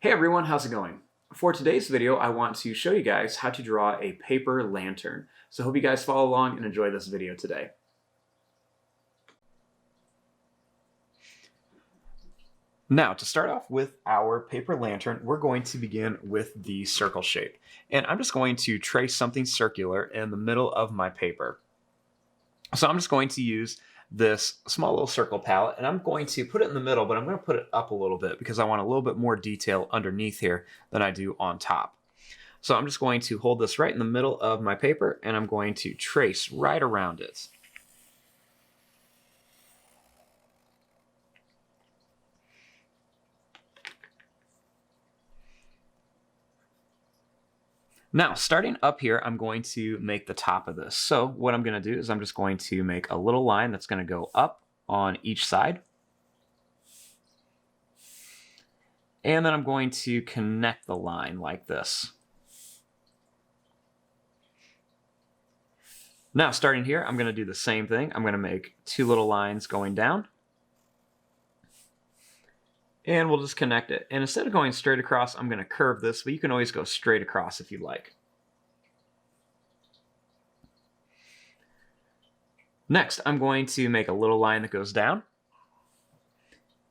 Hey everyone, how's it going? For today's video, I want to show you guys how to draw a paper lantern. So I hope you guys follow along and enjoy this video today. Now, to start off with our paper lantern, we're going to begin with the circle shape. And I'm just going to trace something circular in the middle of my paper. So I'm just going to use this small little circle palette, and I'm going to put it in the middle, but I'm going to put it up a little bit because I want a little bit more detail underneath here than I do on top. So I'm just going to hold this right in the middle of my paper, and I'm going to trace right around it. Now, starting up here, I'm going to make the top of this. So what I'm going to do is I'm just going to make a little line that's going to go up on each side. And then I'm going to connect the line like this. Now, starting here, I'm going to do the same thing. I'm going to make two little lines going down. And we'll just connect it. And instead of going straight across, I'm going to curve this, but you can always go straight across if you'd like. Next, I'm going to make a little line that goes down.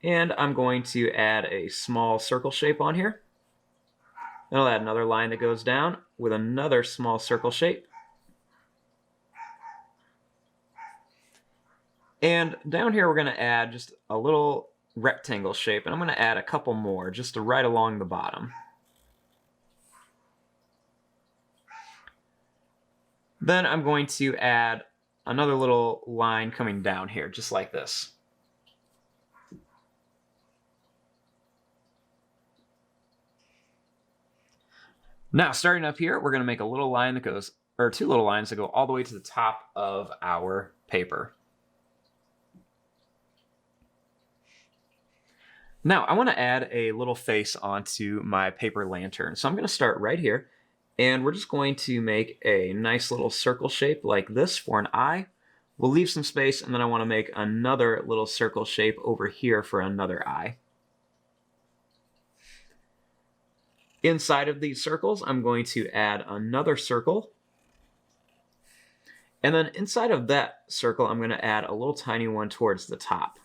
And I'm going to add a small circle shape on here. Then I'll add another line that goes down with another small circle shape. And down here, we're going to add just a little rectangle shape, and I'm going to add a couple more just to right along the bottom. Then I'm going to add another little line coming down here, just like this. Now, starting up here, we're going to make a little line that goes, or two little lines that go all the way to the top of our paper. Now, I want to add a little face onto my paper lantern. So I'm going to start right here, and we're just going to make a nice little circle shape like this for an eye. We'll leave some space, and then I want to make another little circle shape over here for another eye. Inside of these circles, I'm going to add another circle. And then inside of that circle, I'm going to add a little tiny one towards the top.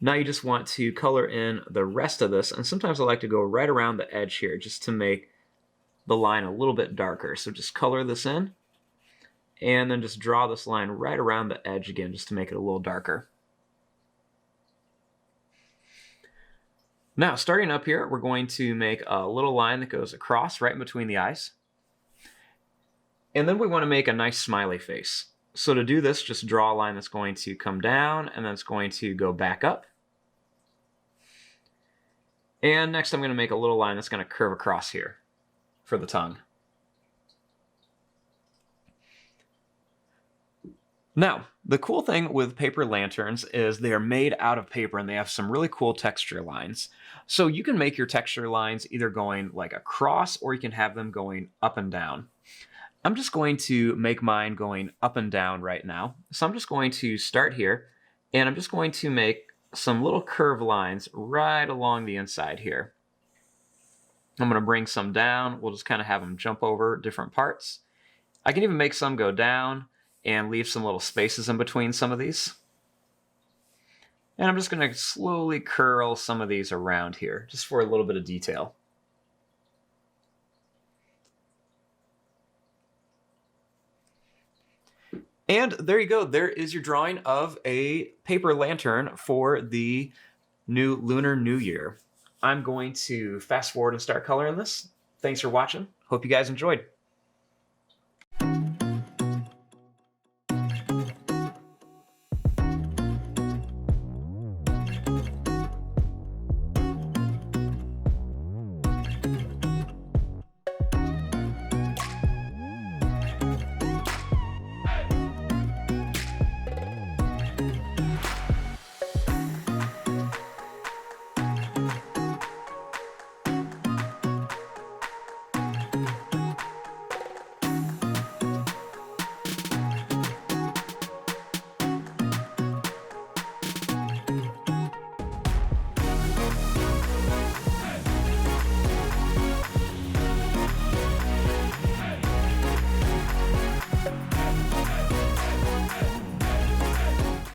Now you just want to color in the rest of this, and sometimes I like to go right around the edge here just to make the line a little bit darker. So just color this in, and then just draw this line right around the edge again just to make it a little darker. Now, starting up here, we're going to make a little line that goes across right in between the eyes. And then we want to make a nice smiley face. So to do this, just draw a line that's going to come down, and then it's going to go back up. And next I'm going to make a little line that's going to curve across here for the tongue. Now, the cool thing with paper lanterns is they are made out of paper and they have some really cool texture lines. So you can make your texture lines either going like across, or you can have them going up and down. I'm just going to make mine going up and down right now. So I'm just going to start here, and I'm just going to make some little curved lines right along the inside here. I'm going to bring some down. We'll just kind of have them jump over different parts. I can even make some go down and leave some little spaces in between some of these. And I'm just going to slowly curl some of these around here, just for a little bit of detail. And there you go. There is your drawing of a paper lantern for the new Lunar New Year. I'm going to fast forward and start coloring this. Thanks for watching. Hope you guys enjoyed.